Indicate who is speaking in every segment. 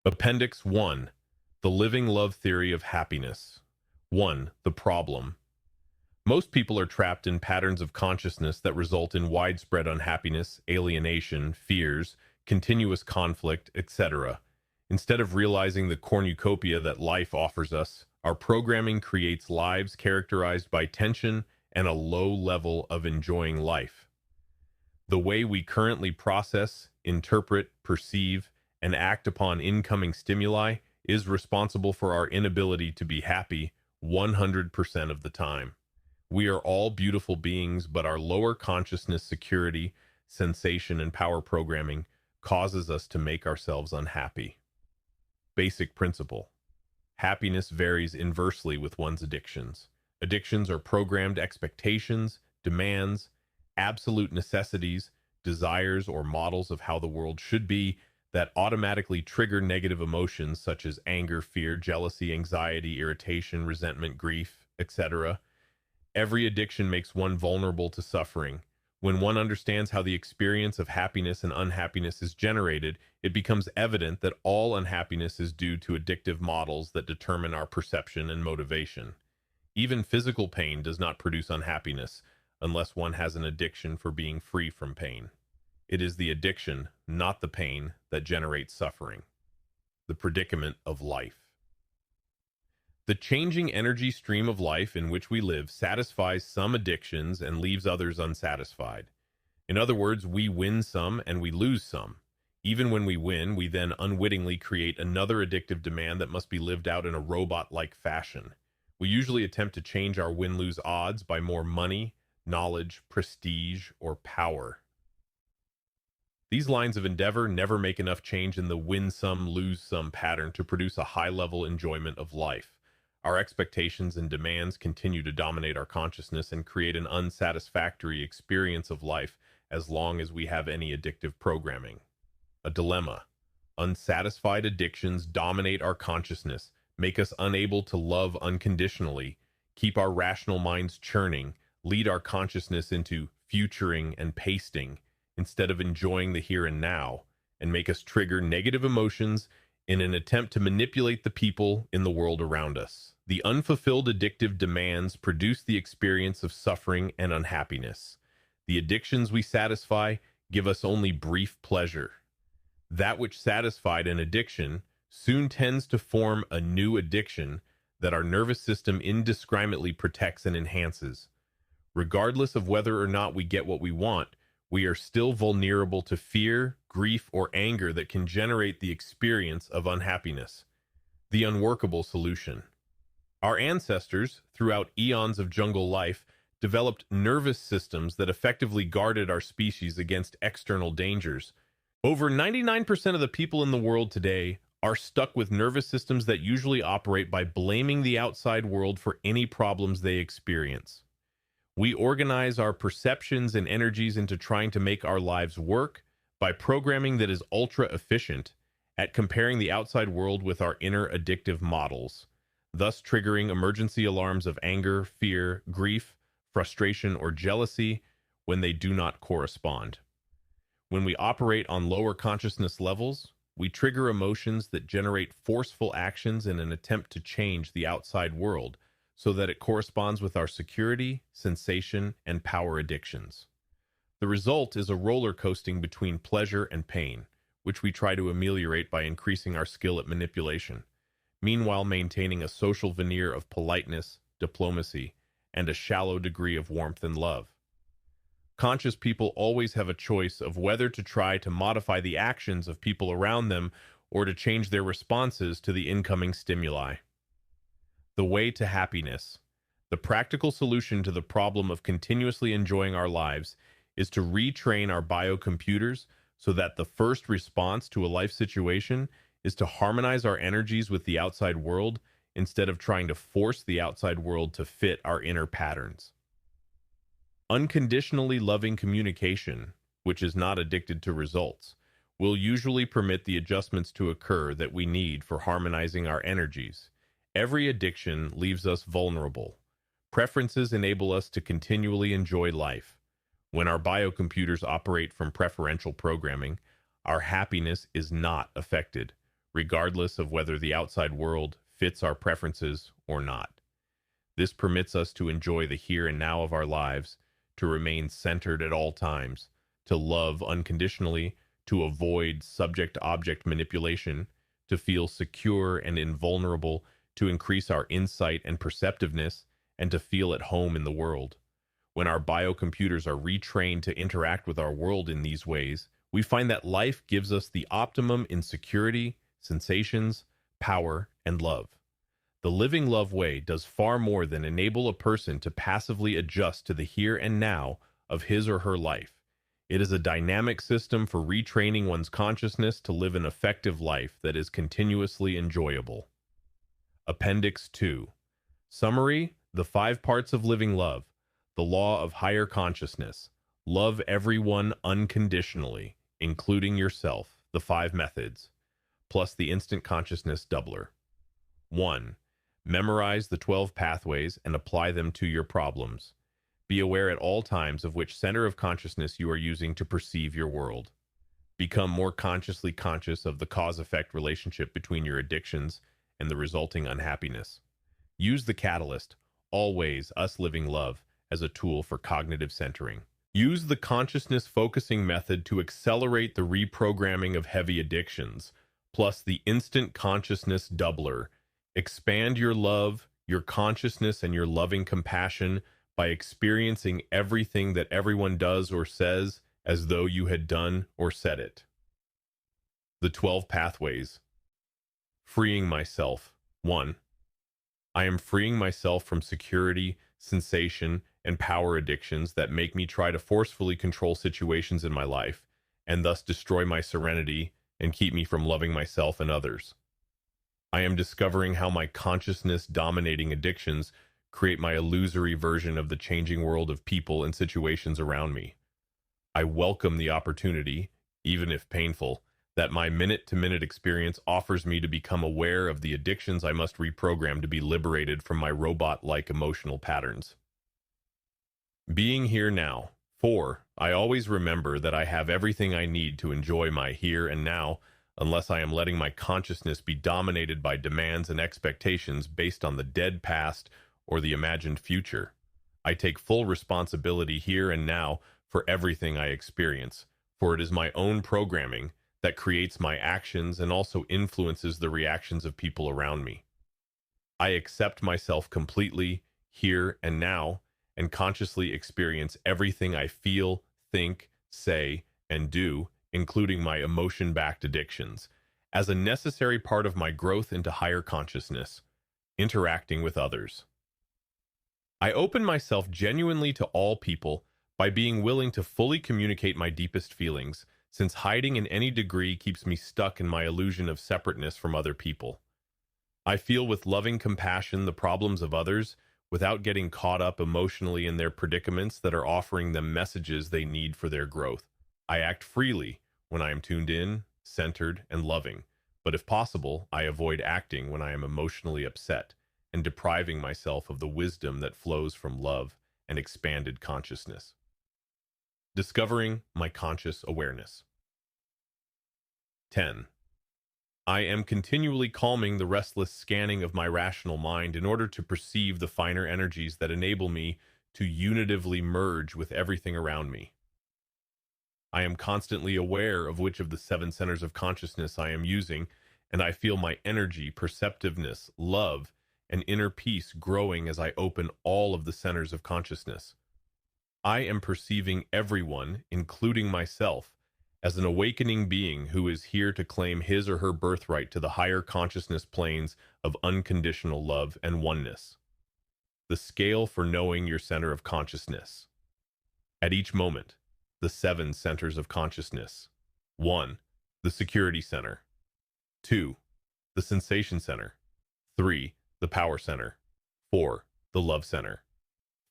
Speaker 1: Appendix 1. The Living Love Theory of Happiness. 1. The Problem. Most people are trapped in patterns of consciousness that result in widespread unhappiness, alienation, fears, continuous conflict, etc. Instead of realizing the cornucopia that life offers us, our programming creates lives characterized by tension and a low level of enjoying life. The way we currently process, interpret, perceive, and act upon incoming stimuli is responsible for our inability to be happy 100% of the time. We are all beautiful beings, but our lower consciousness security, sensation, and power programming causes us to make ourselves unhappy. Basic principle. Happiness varies inversely with one's addictions. Addictions are programmed expectations, demands, absolute necessities, desires, or models of how the world should be that automatically trigger negative emotions such as anger, fear, jealousy, anxiety, irritation, resentment, grief, etc. Every addiction makes one vulnerable to suffering. When one understands how the experience of happiness and unhappiness is generated, it becomes evident that all unhappiness is due to addictive models that determine our perception and motivation. Even physical pain does not produce unhappiness unless one has an addiction for being free from pain. It is the addiction, not the pain, that generates suffering. The predicament of life. The changing energy stream of life in which we live satisfies some addictions and leaves others unsatisfied. In other words, we win some and we lose some. Even when we win, we then unwittingly create another addictive demand that must be lived out in a robot-like fashion. We usually attempt to change our win-lose odds by more money, knowledge, prestige, or power. These lines of endeavor never make enough change in the win-some, lose-some pattern to produce a high-level enjoyment of life. Our expectations and demands continue to dominate our consciousness and create an unsatisfactory experience of life as long as we have any addictive programming. A dilemma. Unsatisfied addictions dominate our consciousness, make us unable to love unconditionally, keep our rational minds churning, lead our consciousness into futuring and pasting instead of enjoying the here and now, and make us trigger negative emotions in an attempt to manipulate the people in the world around us. The unfulfilled addictive demands produce the experience of suffering and unhappiness. The addictions we satisfy give us only brief pleasure. That which satisfied an addiction soon tends to form a new addiction that our nervous system indiscriminately protects and enhances. Regardless of whether or not we get what we want, we are still vulnerable to fear, grief, or anger that can generate the experience of unhappiness. The unworkable solution. Our ancestors, throughout eons of jungle life, developed nervous systems that effectively guarded our species against external dangers. Over 99% of the people in the world today are stuck with nervous systems that usually operate by blaming the outside world for any problems they experience. We organize our perceptions and energies into trying to make our lives work by programming that is ultra efficient at comparing the outside world with our inner addictive models, thus triggering emergency alarms of anger, fear, grief, frustration, or jealousy when they do not correspond. When we operate on lower consciousness levels, we trigger emotions that generate forceful actions in an attempt to change the outside world so that it corresponds with our security, sensation, and power addictions. The result is a roller coasting between pleasure and pain, which we try to ameliorate by increasing our skill at manipulation, meanwhile maintaining a social veneer of politeness, diplomacy, and a shallow degree of warmth and love. Conscious people always have a choice of whether to try to modify the actions of people around them or to change their responses to the incoming stimuli. The way to happiness. The practical solution to the problem of continuously enjoying our lives is to retrain our biocomputers so that the first response to a life situation is to harmonize our energies with the outside world instead of trying to force the outside world to fit our inner patterns. Unconditionally loving communication, which is not addicted to results, will usually permit the adjustments to occur that we need for harmonizing our energies. Every addiction leaves us vulnerable. Preferences enable us to continually enjoy life. When our biocomputers operate from preferential programming, our happiness is not affected. regardless of whether the outside world fits our preferences or not. This permits us to enjoy the here and now of our lives, to remain centered at all times, to love unconditionally, to avoid subject-object manipulation, to feel secure and invulnerable, to increase our insight and perceptiveness, and to feel at home in the world. When our biocomputers are retrained to interact with our world in these ways, we find that life gives us the optimum in security, sensations, power, and love. The living love way does far more than enable a person to passively adjust to the here and now of his or her life. It is a dynamic system for retraining one's consciousness to live an effective life that is continuously enjoyable. Appendix 2. Summary: the 5 parts of living love. The law of higher consciousness. Love everyone unconditionally, including yourself. The 5 methods, plus the instant consciousness doubler. 1. Memorize the 12 pathways and apply them to your problems. Be aware at all times of which center of consciousness you are using to perceive your world. Become more consciously conscious of the cause-effect relationship between your addictions and the resulting unhappiness. Use the catalyst, always us living love, as a tool for cognitive centering. Use the consciousness focusing method to accelerate the reprogramming of heavy addictions, plus the instant consciousness doubler. Expand your love, your consciousness, and your loving compassion by experiencing everything that everyone does or says as though you had done or said it. The 12 pathways. Freeing myself. 1. I am freeing myself from security, sensation, and power addictions that make me try to forcefully control situations in my life, and thus destroy my serenity and keep me from loving myself and others. I am discovering how my consciousness-dominating addictions create my illusory version of the changing world of people and situations around me. I welcome the opportunity, even if painful, that my minute-to-minute experience offers me to become aware of the addictions I must reprogram to be liberated from my robot-like emotional patterns. Being here now. 4. I always remember that I have everything I need to enjoy my here and now, unless I am letting my consciousness be dominated by demands and expectations based on the dead past or the imagined future. I take full responsibility here and now for everything I experience, for it is my own programming that creates my actions and also influences the reactions of people around me. I accept myself completely, here and now, and consciously experience everything I feel, think, say, and do, including my emotion-backed addictions, as a necessary part of my growth into higher consciousness, interacting with others. I open myself genuinely to all people by being willing to fully communicate my deepest feelings, since hiding in any degree keeps me stuck in my illusion of separateness from other people. I feel with loving compassion the problems of others without getting caught up emotionally in their predicaments that are offering them messages they need for their growth. I act freely when I am tuned in, centered, and loving, but if possible, I avoid acting when I am emotionally upset and depriving myself of the wisdom that flows from love and expanded consciousness. Discovering my conscious awareness. 10. I am continually calming the restless scanning of my rational mind in order to perceive the finer energies that enable me to unitively merge with everything around me. I am constantly aware of which of the 7 centers of consciousness I am using, and I feel my energy, perceptiveness, love, and inner peace growing as I open all of the centers of consciousness. I am perceiving everyone, including myself, as an awakening being who is here to claim his or her birthright to the higher consciousness planes of unconditional love and oneness. The scale for knowing your center of consciousness. At each moment, the 7 centers of consciousness. 1. The security center. 2. The sensation center. 3. The power center. 4. The love center.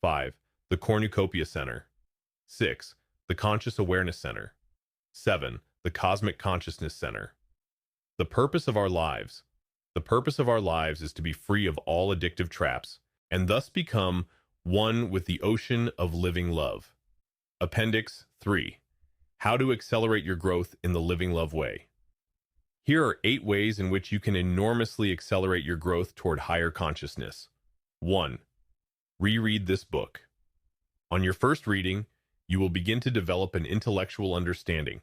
Speaker 1: 5. The cornucopia center. 6. The conscious awareness center. 7. The cosmic consciousness center. The purpose of our lives. The purpose of our lives is to be free of all addictive traps and thus become one with the ocean of living love. Appendix 3. How to accelerate your growth in the living love way. Here are 8 ways in which you can enormously accelerate your growth toward higher consciousness. 1. Reread this book. On your first reading, you will begin to develop an intellectual understanding.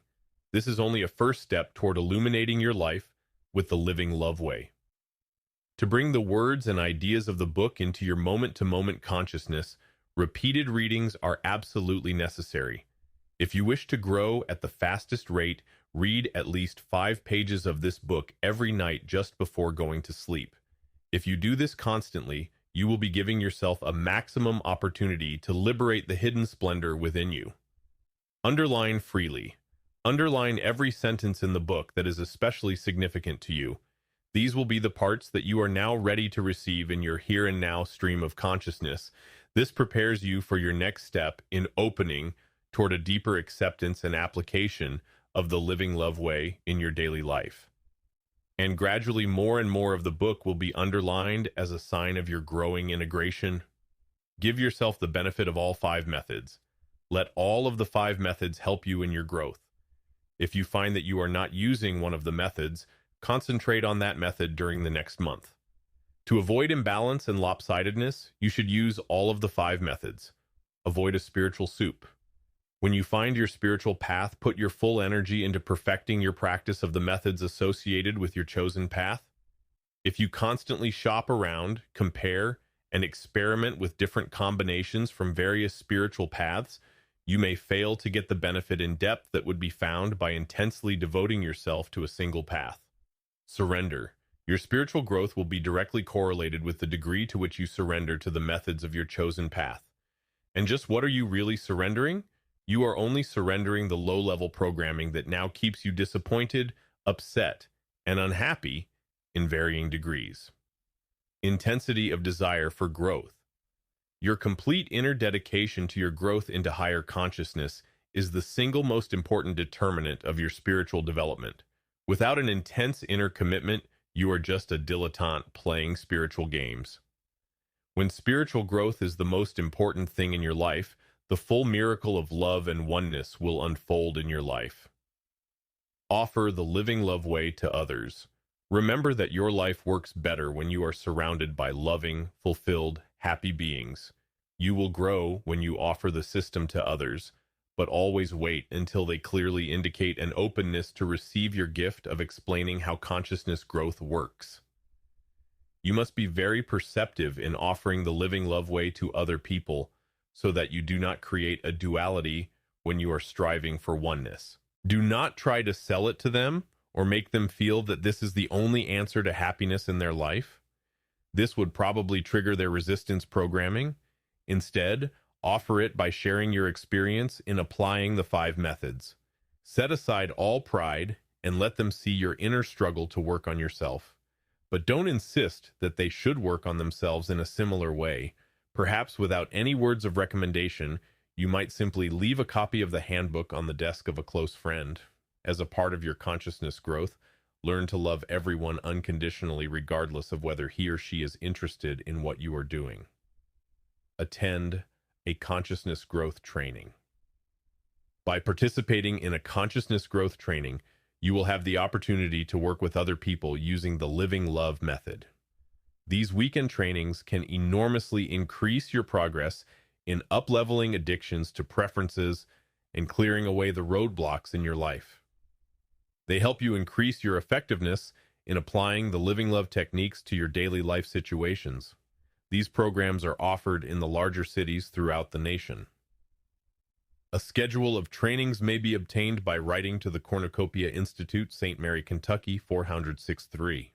Speaker 1: This is only a first step toward illuminating your life with the living love way. To bring the words and ideas of the book into your moment-to-moment consciousness, repeated readings are absolutely necessary. If you wish to grow at the fastest rate, read at least 5 pages of this book every night just before going to sleep. If you do this constantly, you will be giving yourself a maximum opportunity to liberate the hidden splendor within you. Underline freely. Underline every sentence in the book that is especially significant to you. These will be the parts that you are now ready to receive in your here and now stream of consciousness. This prepares you for your next step in opening toward a deeper acceptance and application of the living love way in your daily life. And gradually more and more of the book will be underlined as a sign of your growing integration. Give yourself the benefit of all 5 methods. Let all of the 5 methods help you in your growth. If you find that you are not using one of the methods, concentrate on that method during the next month. To avoid imbalance and lopsidedness, you should use all of the 5 methods. Avoid a spiritual soup. When you find your spiritual path, put your full energy into perfecting your practice of the methods associated with your chosen path. If you constantly shop around, compare, and experiment with different combinations from various spiritual paths, you may fail to get the benefit in depth that would be found by intensely devoting yourself to a single path. Surrender. Your spiritual growth will be directly correlated with the degree to which you surrender to the methods of your chosen path. And just what are you really surrendering? You are only surrendering the low-level programming that now keeps you disappointed, upset, and unhappy in varying degrees. Intensity of desire for growth. Your complete inner dedication to your growth into higher consciousness is the single most important determinant of your spiritual development. Without an intense inner commitment, you are just a dilettante playing spiritual games. When spiritual growth is the most important thing in your life, the full miracle of love and oneness will unfold in your life. Offer the living love way to others. Remember that your life works better when you are surrounded by loving, fulfilled, happy beings. You will grow when you offer the system to others, but always wait until they clearly indicate an openness to receive your gift of explaining how consciousness growth works. You must be very perceptive in offering the living love way to other people so that you do not create a duality when you are striving for oneness. Do not try to sell it to them or make them feel that this is the only answer to happiness in their life. This would probably trigger their resistance programming. Instead, offer it by sharing your experience in applying the 5 methods. Set aside all pride and let them see your inner struggle to work on yourself. But don't insist that they should work on themselves in a similar way. Perhaps without any words of recommendation, you might simply leave a copy of the handbook on the desk of a close friend. As a part of your consciousness growth, learn to love everyone unconditionally regardless of whether he or she is interested in what you are doing. Attend a consciousness growth training. By participating in a consciousness growth training, you will have the opportunity to work with other people using the living love method. These weekend trainings can enormously increase your progress in up-leveling addictions to preferences and clearing away the roadblocks in your life. They help you increase your effectiveness in applying the living love techniques to your daily life situations. These programs are offered in the larger cities throughout the nation. A schedule of trainings may be obtained by writing to the Cornucopia Institute, St. Mary, Kentucky, 40063.